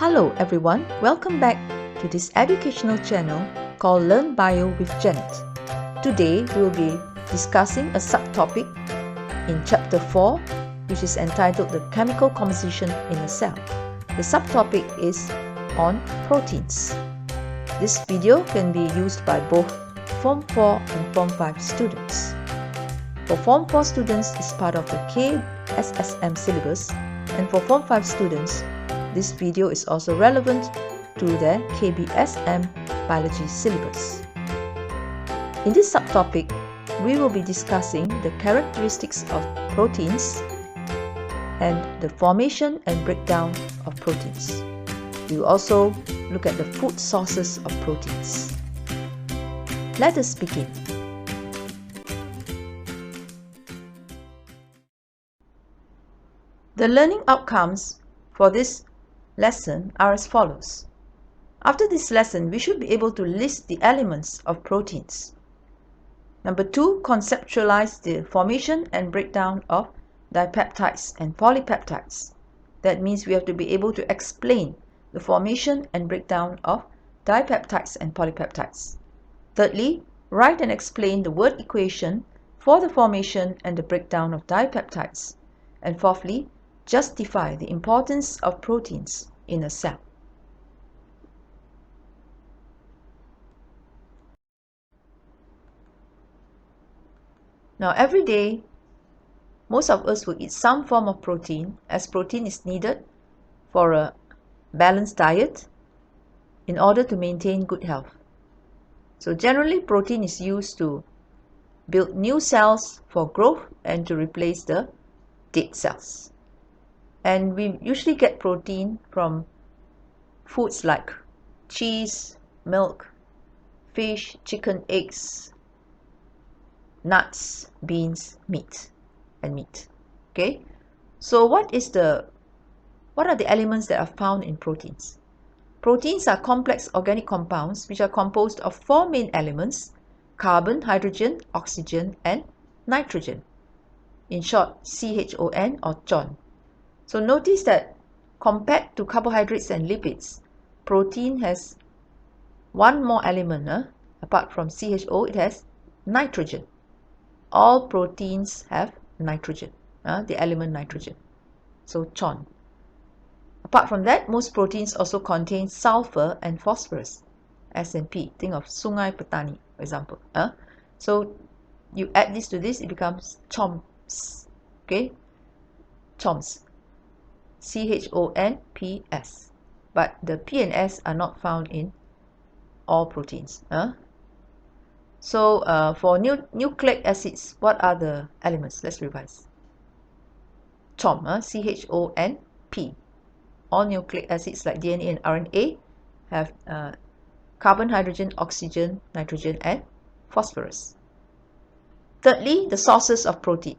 Hello everyone, welcome back to this educational channel called Learn Bio with Janet. Today we'll be discussing a subtopic in chapter 4 which is entitled The Chemical Composition in a Cell. The subtopic is on proteins. This video can be used by both Form 4 and Form 5 students. For Form 4 students, it's part of the SPM syllabus, and for Form 5 students, this video is also relevant to their SPM Biology syllabus. In this subtopic, we will be discussing the characteristics of proteins and the formation and breakdown of proteins. We will also look at the food sources of proteins. Let us begin. The learning outcomes for this lesson are as follows. After this lesson, we should be able to list the elements of proteins. Number 2, conceptualize the formation and breakdown of dipeptides and polypeptides. That means we have to be able to explain the formation and breakdown of dipeptides and polypeptides. Thirdly, write and explain the word equation for the formation and the breakdown of dipeptides. And fourthly, justify the importance of proteins in a cell. Now, every day, most of us will eat some form of protein, as protein is needed for a balanced diet in order to maintain good health. So generally, protein is used to build new cells for growth and to replace the dead cells. And we usually get protein from foods like cheese, milk, fish, chicken, eggs, nuts, beans, meat. Okay? So what are the elements that are found in proteins? Proteins are complex organic compounds which are composed of 4 main elements: carbon, hydrogen, oxygen, and nitrogen. In short, CHON or CHON. So notice that compared to carbohydrates and lipids, protein has one more element. Apart from CHO, it has nitrogen. All proteins have nitrogen, the element nitrogen. So CHON. Apart from that, most proteins also contain sulphur and phosphorus, S and P. Think of Sungai Petani, for example. So you add this to this, it becomes CHOMS. Okay? CHOMS. CHONPS. But the P and S are not found in all proteins. So for nucleic acids, what are the elements? Let's revise. CHOM, CHONP. All nucleic acids like DNA and RNA have carbon, hydrogen, oxygen, nitrogen, and phosphorus. Thirdly, the sources of protein.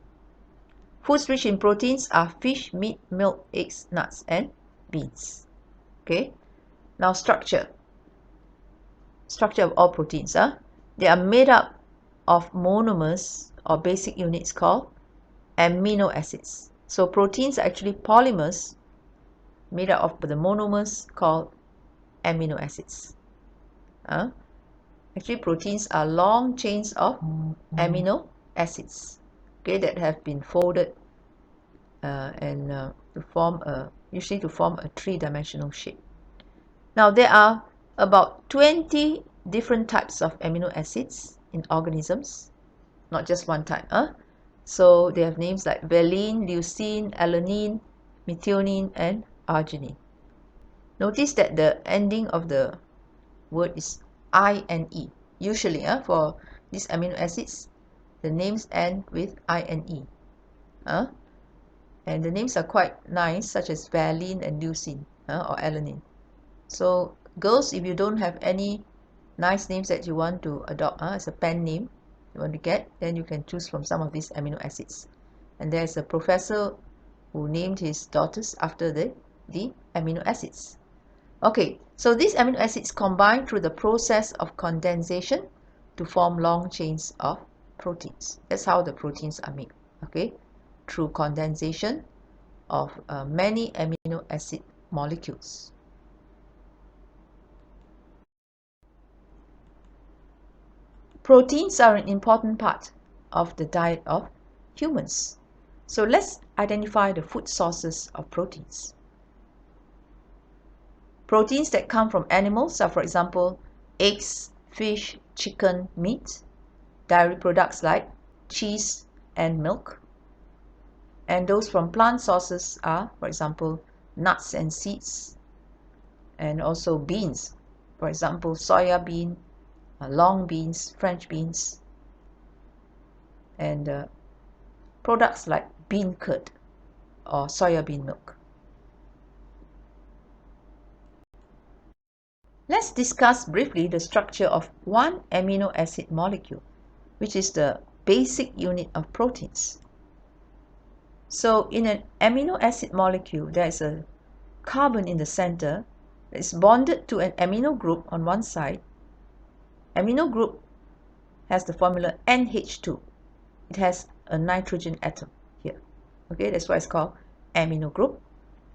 Foods rich in proteins are fish, meat, milk, eggs, nuts, and beans. Okay. Now structure. Structure of all proteins. They are made up of monomers or basic units called amino acids. So proteins are actually polymers made up of the monomers called amino acids. Actually, proteins are long chains of amino acids, okay, that have been folded to form a 3-dimensional shape. Now there are about 20 different types of amino acids in organisms, not just one type. So they have names like valine, leucine, alanine, methionine, and arginine. Notice that the ending of the word is I and E. Usually, for these amino acids, the names end with I and E. And the names are quite nice, such as valine and leucine or alanine. So girls, if you don't have any nice names that you want to adopt as a pen name you want to get, then you can choose from some of these amino acids. And there's a professor who named his daughters after the amino acids. Okay, so these amino acids combine through the process of condensation to form long chains of proteins. That's how the proteins are made. Okay, through condensation of many amino acid molecules. Proteins are an important part of the diet of humans. So let's identify the food sources of proteins. Proteins that come from animals are, for example, eggs, fish, chicken, meat, dairy products like cheese and milk. And those from plant sources are, for example, nuts and seeds, and also beans, for example, soya bean, long beans, French beans, and products like bean curd or soya bean milk. Let's discuss briefly the structure of one amino acid molecule, which is the basic unit of proteins. So in an amino acid molecule, there is a carbon in the center that is bonded to an amino group on one side. Amino group has the formula NH2. It has a nitrogen atom here. Okay, that's why it's called amino group.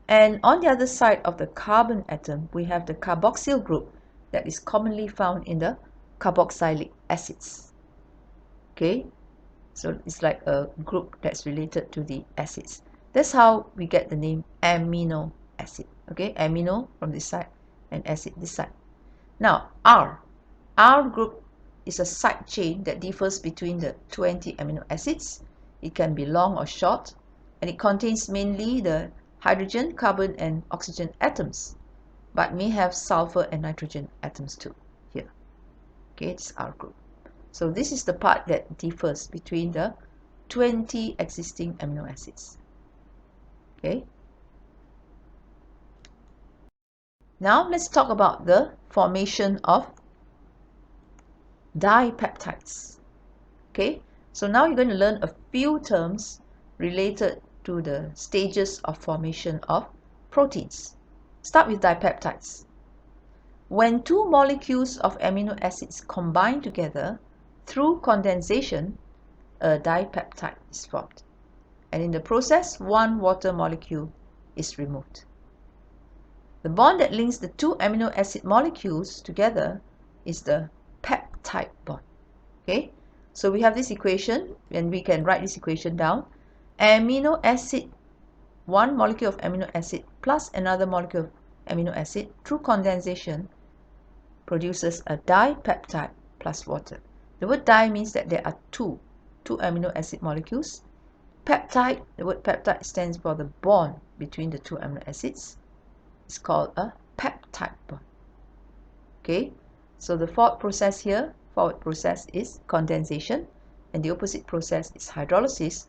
And on the other side of the carbon atom, we have the carboxyl group that is commonly found in the carboxylic acids. Okay, so it's like a group that's related to the acids. That's how we get the name amino acid. Okay, amino from this side and acid this side. Now, R group is a side chain that differs between the 20 amino acids. It can be long or short, and it contains mainly the hydrogen, carbon, and oxygen atoms, but may have sulfur and nitrogen atoms too here. Okay, it's R group. So this is the part that differs between the 20 existing amino acids. Okay. Now let's talk about the formation of dipeptides. Okay, so now you're going to learn a few terms related to the stages of formation of proteins. Start with dipeptides. When two molecules of amino acids combine together through condensation, a dipeptide is formed. And in the process, one water molecule is removed. The bond that links the two amino acid molecules together is the peptide bond. Okay, so we have this equation, and we can write this equation down. Amino acid, one molecule of amino acid plus another molecule of amino acid through condensation produces a dipeptide plus water. The word di means that there are two amino acid molecules. Peptide, the word peptide stands for the bond between the two amino acids. It's called a peptide bond. Okay, so the forward process is condensation, and the opposite process is hydrolysis,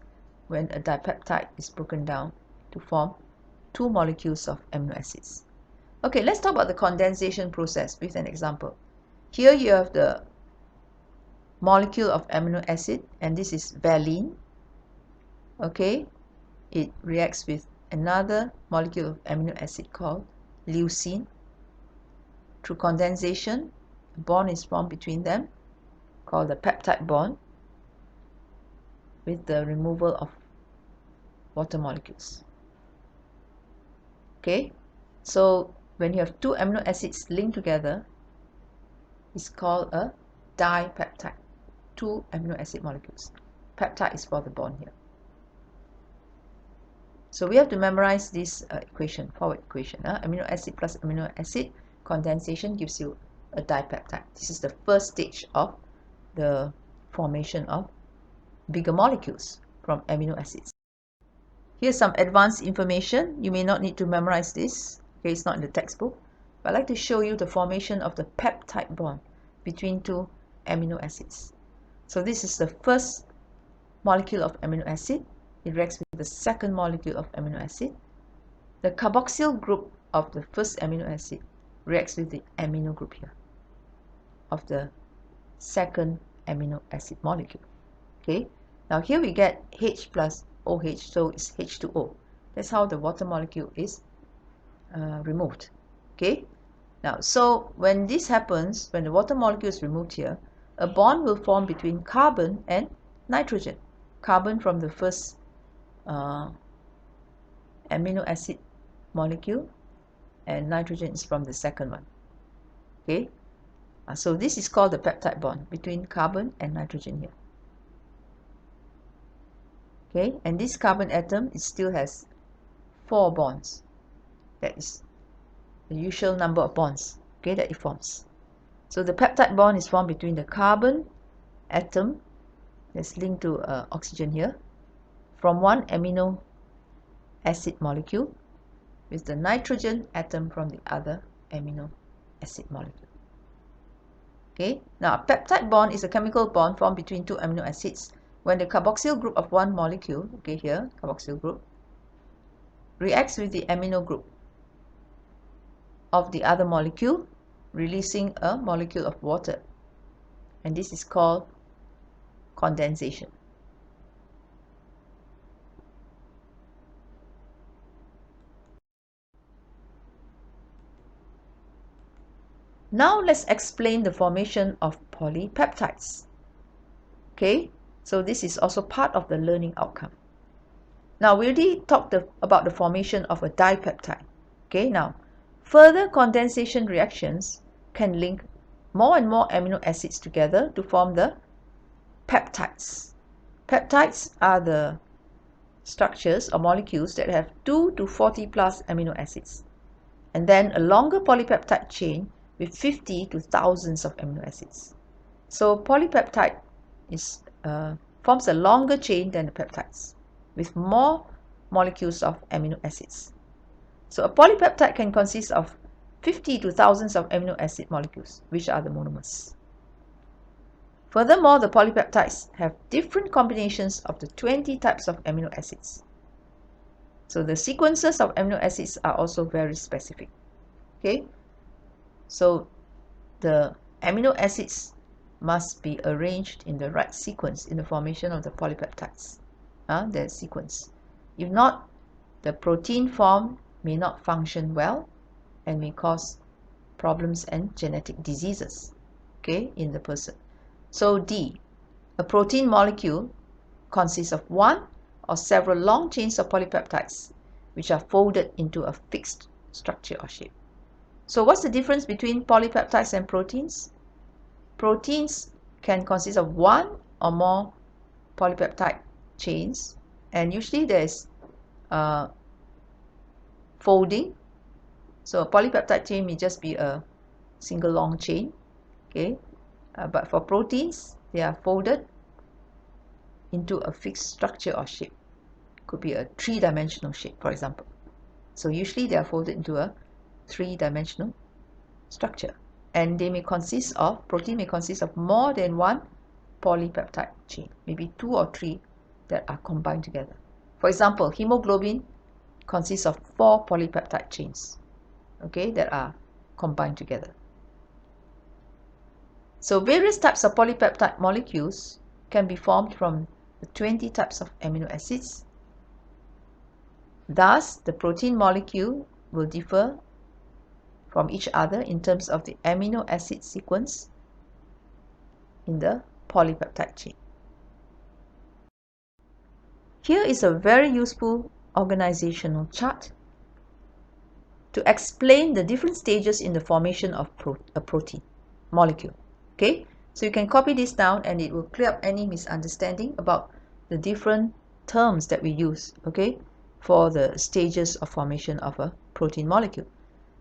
when a dipeptide is broken down to form two molecules of amino acids. Okay, let's talk about the condensation process with an example. Here you have the molecule of amino acid, and this is valine. Okay, it reacts with another molecule of amino acid called leucine. Through condensation, a bond is formed between them called the peptide bond, with the removal of water molecules. Okay, so when you have two amino acids linked together, it's called a dipeptide. Two amino acid molecules. Peptide is for the bond here. So we have to memorize this equation, forward equation. Amino acid plus amino acid condensation gives you a dipeptide. This is the first stage of the formation of bigger molecules from amino acids. Here's some advanced information. You may not need to memorize this. Okay, it's not in the textbook. But I'd like to show you the formation of the peptide bond between two amino acids. So this is the first molecule of amino acid. It reacts with the second molecule of amino acid. The carboxyl group of the first amino acid reacts with the amino group here of the second amino acid molecule. Okay, now here we get H plus OH, so it's H2O. That's how the water molecule is removed. Okay, now so when this happens, when the water molecule is removed here, a bond will form between carbon and nitrogen. Carbon from the first amino acid molecule, and nitrogen is from the second one. Okay, So this is called the peptide bond between carbon and nitrogen here. Okay, and this carbon atom, it still has 4 bonds. That is the usual number of bonds, okay, that it forms. So the peptide bond is formed between the carbon atom that's linked to oxygen here from one amino acid molecule with the nitrogen atom from the other amino acid molecule. Okay, now a peptide bond is a chemical bond formed between 2 amino acids when the carboxyl group of one molecule, okay, here carboxyl group, reacts with the amino group of the other molecule, releasing a molecule of water, and this is called condensation. Now let's explain the formation of polypeptides. Okay, so this is also part of the learning outcome. Now we already talked about the formation of a dipeptide. Okay, now further condensation reactions can link more and more amino acids together to form the peptides. Peptides are the structures or molecules that have 2 to 40 plus amino acids, and then a longer polypeptide chain with 50 to thousands of amino acids. So polypeptide forms a longer chain than the peptides with more molecules of amino acids. So a polypeptide can consist of 50 to thousands of amino acid molecules, which are the monomers. Furthermore, the polypeptides have different combinations of the 20 types of amino acids. So the sequences of amino acids are also very specific. Okay, so the amino acids must be arranged in the right sequence in the formation of the polypeptides. Their sequence. If not, the protein form may not function well and may cause problems and genetic diseases, okay, in the person. So D, a protein molecule consists of one or several long chains of polypeptides which are folded into a fixed structure or shape. So what's the difference between polypeptides and proteins? Proteins can consist of one or more polypeptide chains, and usually there's folding. So a polypeptide chain may just be a single long chain, okay, but for proteins they are folded into a fixed structure or shape. Could be a 3-dimensional shape, for example. So usually they are folded into a 3-dimensional structure, and they may consist of, protein may consist of more than one polypeptide chain, maybe 2 or 3 that are combined together. For example, hemoglobin consists of 4 polypeptide chains, okay, that are combined together. So various types of polypeptide molecules can be formed from the 20 types of amino acids. Thus, the protein molecule will differ from each other in terms of the amino acid sequence in the polypeptide chain. Here is a very useful organizational chart to explain the different stages in the formation of a protein molecule. Okay, so you can copy this down and it will clear up any misunderstanding about the different terms that we use, okay, for the stages of formation of a protein molecule.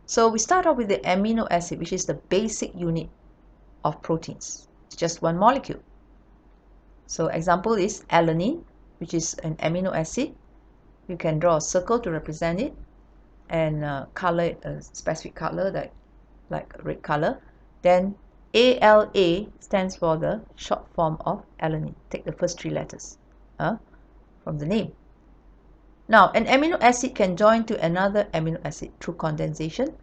So we start off with the amino acid, which is the basic unit of proteins. It's just one molecule. So example is alanine, which is an amino acid. You can draw a circle to represent it and color it a specific color, like red color. Then ALA stands for the short form of alanine. Take the first 3 letters from the name. Now, an amino acid can join to another amino acid through condensation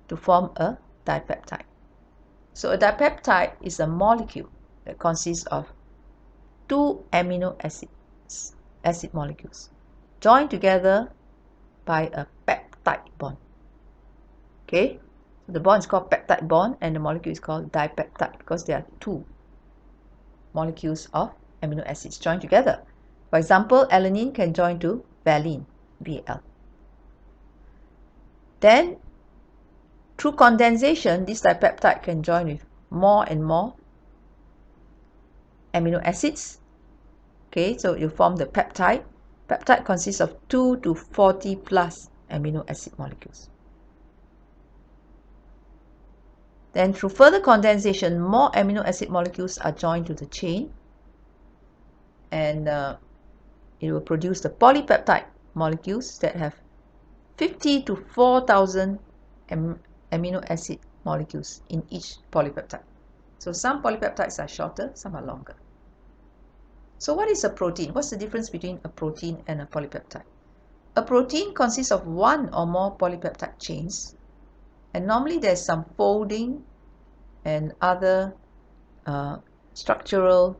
to form a dipeptide. So a dipeptide is a molecule that consists of 2 amino acid molecules joined together by a peptide bond. Okay, so the bond is called peptide bond and the molecule is called dipeptide because there are 2 molecules of amino acids joined together. For example, alanine can join to valine, Val. Then, through condensation, this dipeptide can join with more and more amino acids. Okay, so you form the peptide. Peptide consists of 2 to 40 plus amino acid molecules. Then through further condensation, more amino acid molecules are joined to the chain, and it will produce the polypeptide molecules that have 50 to 4,000 amino acid molecules in each polypeptide. So some polypeptides are shorter, some are longer. So what is a protein? What's the difference between a protein and a polypeptide? A protein consists of one or more polypeptide chains, and normally there's some folding and other structural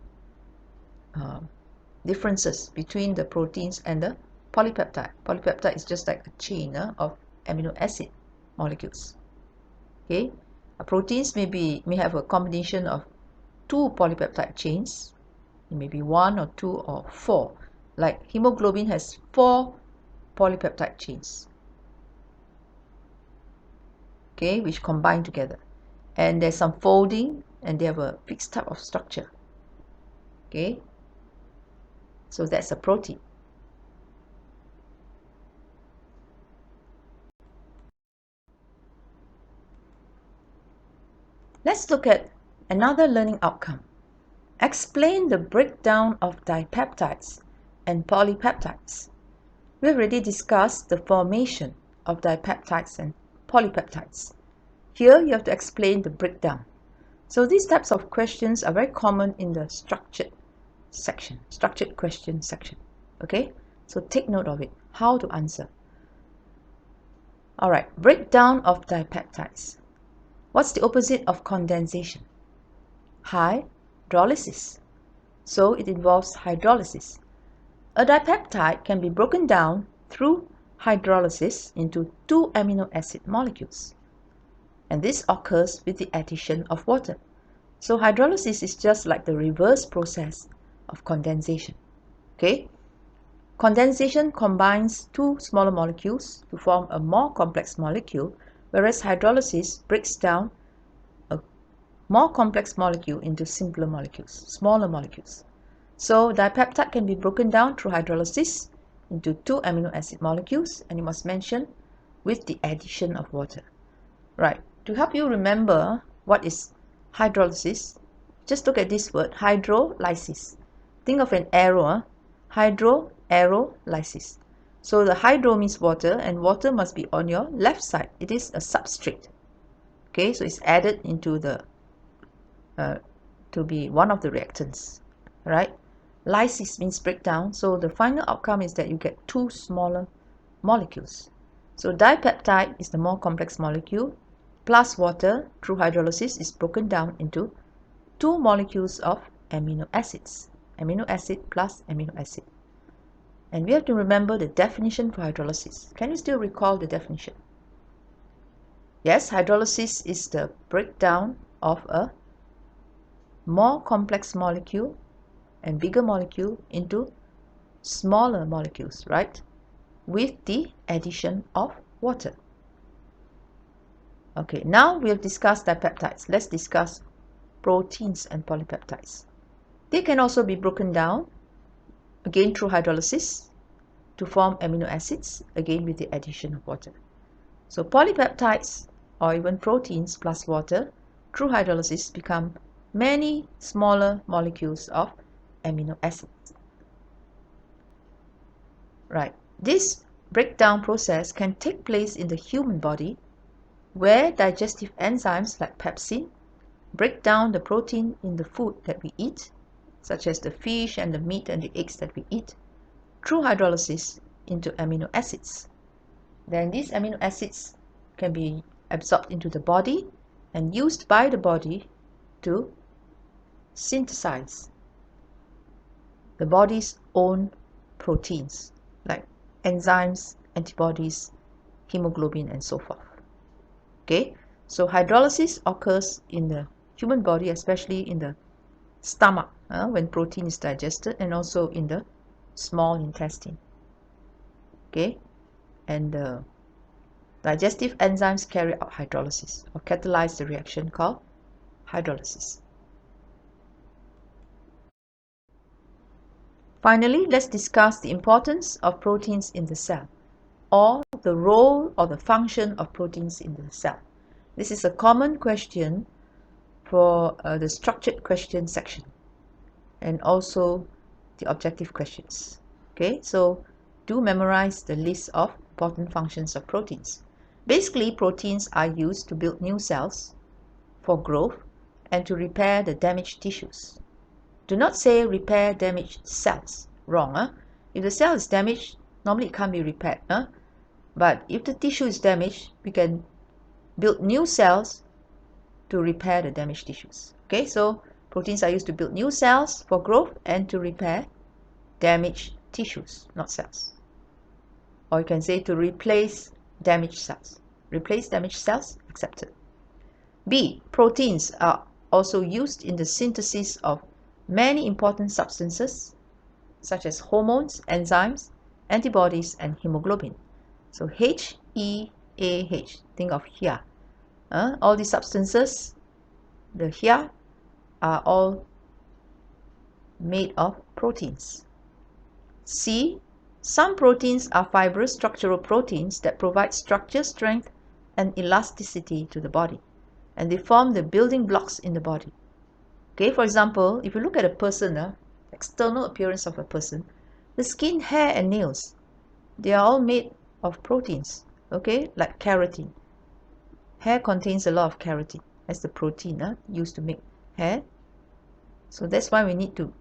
differences between the proteins and the polypeptide. Polypeptide is just like a chain of amino acid molecules. Okay, proteins may have a combination of 2 polypeptide chains. It may be 1 or 2 or 4. Like haemoglobin has 4 polypeptide chains, okay, which combine together, and there's some folding, and they have a fixed type of structure. Okay, so that's a protein. Let's look at another learning outcome. Explain the breakdown of dipeptides and polypeptides. We've already discussed the formation of dipeptides and polypeptides. Here you have to explain the breakdown. So these types of questions are very common in the structured question section. Okay, so take note of it, how to answer. Alright, breakdown of dipeptides. What's the opposite of condensation? Hydrolysis. So it involves hydrolysis. A dipeptide can be broken down through hydrolysis into 2 amino acid molecules, and this occurs with the addition of water. So hydrolysis is just like the reverse process of condensation. Okay, condensation combines 2 smaller molecules to form a more complex molecule, whereas hydrolysis breaks down a more complex molecule into simpler molecules, smaller molecules. So dipeptide can be broken down through hydrolysis into 2 amino acid molecules, and you must mention with the addition of water. Right, to help you remember what is hydrolysis, just look at this word, hydrolysis. Think of an arrow, hydrolysis. So the hydro means water, and water must be on your left side. It is a substrate. Okay, so it's added into the to be one of the reactants. Right? Lysis means breakdown, so the final outcome is that you get 2 smaller molecules. So dipeptide is the more complex molecule, plus water through hydrolysis is broken down into 2 molecules of amino acids. Amino acid plus amino acid. And we have to remember the definition for hydrolysis. Can you still recall the definition? Yes, hydrolysis is the breakdown of a more complex molecule and bigger molecule into smaller molecules, right? With the addition of water. Okay, now we have discussed dipeptides. Let's discuss proteins and polypeptides. They can also be broken down, again through hydrolysis, to form amino acids, again with the addition of water. So polypeptides, or even proteins plus water, through hydrolysis become many smaller molecules of amino acids. Right, this breakdown process can take place in the human body, where digestive enzymes like pepsin break down the protein in the food that we eat, such as the fish and the meat and the eggs that we eat, through hydrolysis into amino acids. Then these amino acids can be absorbed into the body and used by the body to synthesize the body's own proteins like enzymes, antibodies, haemoglobin, and so forth. Okay, so hydrolysis occurs in the human body, especially in the stomach when protein is digested, and also in the small intestine. Okay, and the digestive enzymes carry out hydrolysis or catalyze the reaction called hydrolysis. Finally, let's discuss the importance of proteins in the cell, or the role or the function of proteins in the cell. This is a common question for the structured question section and also the objective questions. Okay, so do memorize the list of important functions of proteins. Basically, proteins are used to build new cells for growth and to repair the damaged tissues. Do not say repair damaged cells. Wrong. If the cell is damaged, normally it can't be repaired. But if the tissue is damaged, we can build new cells to repair the damaged tissues. Okay, so proteins are used to build new cells for growth and to repair damaged tissues, not cells. Or you can say to replace damaged cells. Replace damaged cells, accepted. B. Proteins are also used in the synthesis of many important substances such as hormones, enzymes, antibodies, and hemoglobin. So HEAH, think of here. All these substances, the here, are all made of proteins. C. Some proteins are fibrous structural proteins that provide structure, strength, and elasticity to the body, and they form the building blocks in the body. Okay, for example, if you look at a person, external appearance of a person, the skin, hair, and nails, they are all made of proteins. Okay, like keratin. Hair contains a lot of keratin as the protein used to make hair. So that's why we need to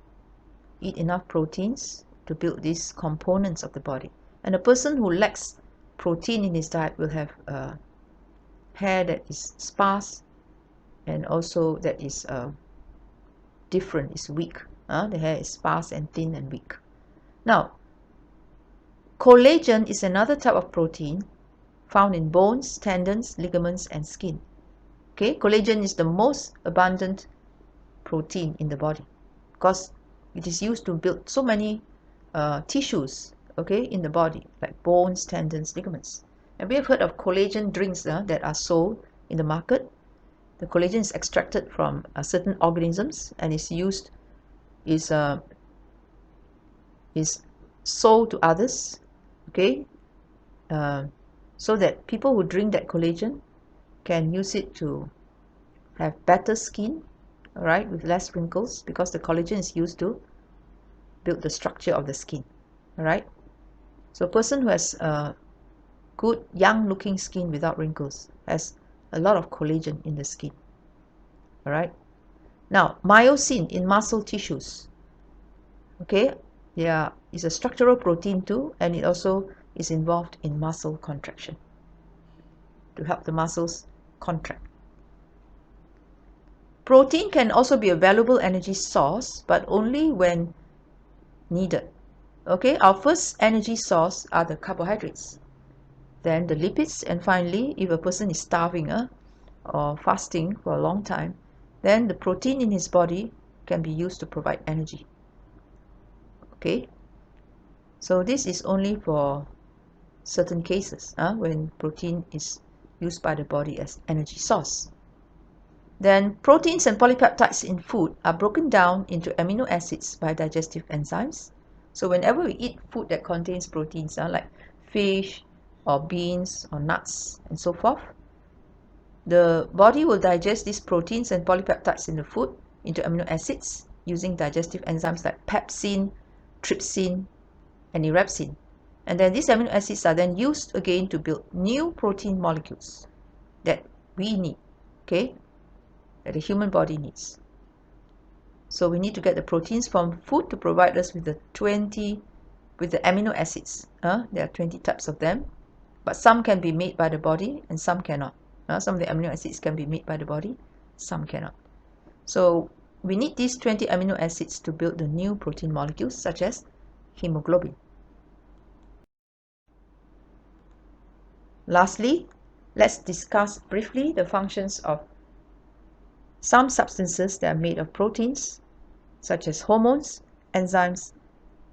eat enough proteins to build these components of the body. And a person who lacks protein in his diet will have hair that is sparse and also that is different, is weak. The hair is sparse and thin and weak. Now, collagen is another type of protein found in bones, tendons, ligaments, and skin. Okay, collagen is the most abundant protein in the body because it is used to build so many tissues, okay, in the body, like bones, tendons, ligaments. And we have heard of collagen drinks that are sold in the market. The collagen is extracted from certain organisms and is sold to others, okay, so that people who drink that collagen can use it to have better skin, all right, with less wrinkles, because the collagen is used to build the structure of the skin, all right. So a person who has good young looking skin without wrinkles has a lot of collagen in the skin, all right. Now, myosin in muscle tissues, okay, yeah, is a structural protein too, and it also is involved in muscle contraction to help the muscles contract. Protein can also be a valuable energy source, but only when needed. Okay, our first energy source are the carbohydrates, then the lipids, and finally, if a person is starving or fasting for a long time, then the protein in his body can be used to provide energy. Okay, so this is only for certain cases when protein is used by the body as energy source. Then proteins and polypeptides in food are broken down into amino acids by digestive enzymes. So whenever we eat food that contains proteins, like fish or beans or nuts and so forth, the body will digest these proteins and polypeptides in the food into amino acids using digestive enzymes like pepsin, trypsin, and erepsin. And then these amino acids are then used again to build new protein molecules that we need, okay, that the human body needs. So we need to get the proteins from food to provide us with the amino acids. There are 20 types of them, but some can be made by the body and some cannot. Some of the amino acids can be made by the body, some cannot. So we need these 20 amino acids to build the new protein molecules such as hemoglobin. Lastly, let's discuss briefly the functions of some substances that are made of proteins, such as hormones, enzymes,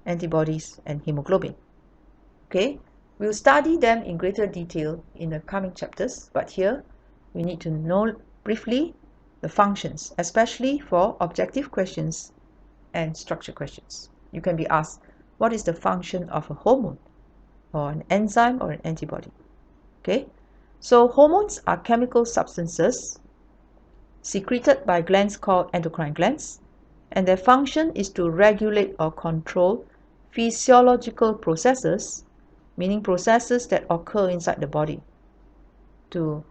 antibodies, and hemoglobin. Okay, we'll study them in greater detail in the coming chapters, but here we need to know briefly the functions, especially for objective questions and structure questions. You can be asked, what is the function of a hormone or an enzyme or an antibody? Okay, so hormones are chemical substances secreted by glands called endocrine glands, and their function is to regulate or control physiological processes, meaning processes that occur inside the body to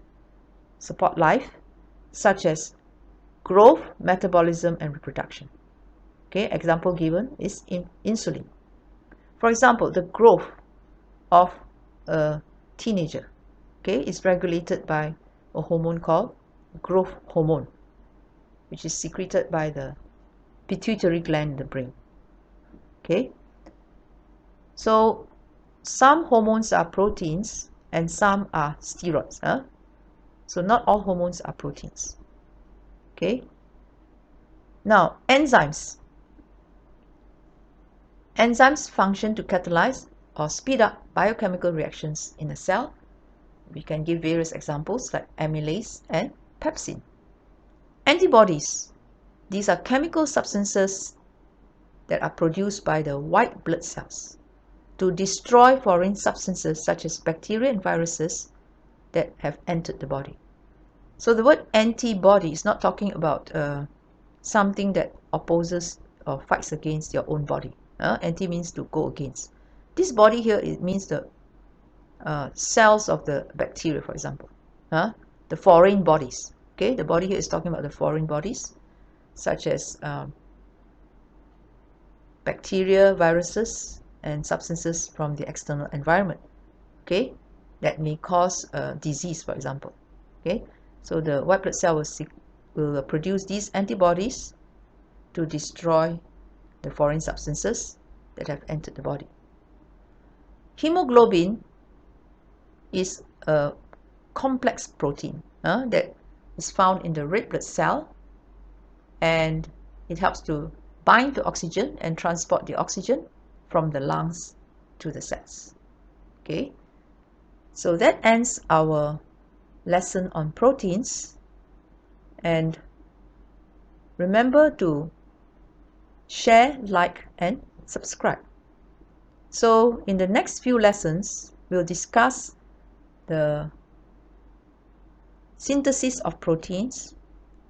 support life, such as growth, metabolism, and reproduction. Okay, example given is insulin. For example, the growth of a teenager, okay, is regulated by a hormone called growth hormone, which is secreted by the pituitary gland in the brain. Okay, so some hormones are proteins and some are steroids. So not all hormones are proteins. Okay, now enzymes. Enzymes function to catalyze or speed up biochemical reactions in a cell. We can give various examples like amylase and pepsin. Antibodies. These are chemical substances that are produced by the white blood cells to destroy foreign substances such as bacteria and viruses that have entered the body. So the word antibody is not talking about something that opposes or fights against your own body. Anti means to go against. This body here, it means the cells of the bacteria, for example. The foreign bodies. Okay, the body here is talking about the foreign bodies, such as bacteria, viruses, and substances from the external environment. Okay, that may cause disease, for example. Okay, so the white blood cell will produce these antibodies to destroy the foreign substances that have entered the body. Haemoglobin is a complex protein that is found in the red blood cell, and it helps to bind to oxygen and transport the oxygen from the lungs to the cells. Okay, so that ends our lesson on proteins, and remember to share, like, and subscribe. So in the next few lessons, we'll discuss the synthesis of proteins,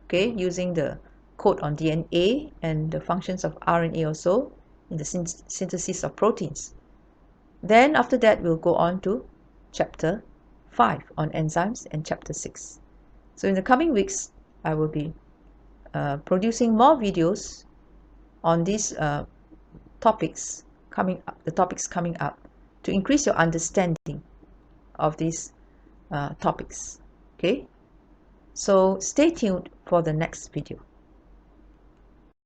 okay, using the code on DNA and the functions of RNA also in the synthesis of proteins. Then after that, we'll go on to chapter 5 on enzymes and chapter 6. So in the coming weeks, I will be producing more videos on these topics coming up to increase your understanding of these topics. Okay, so stay tuned for the next video.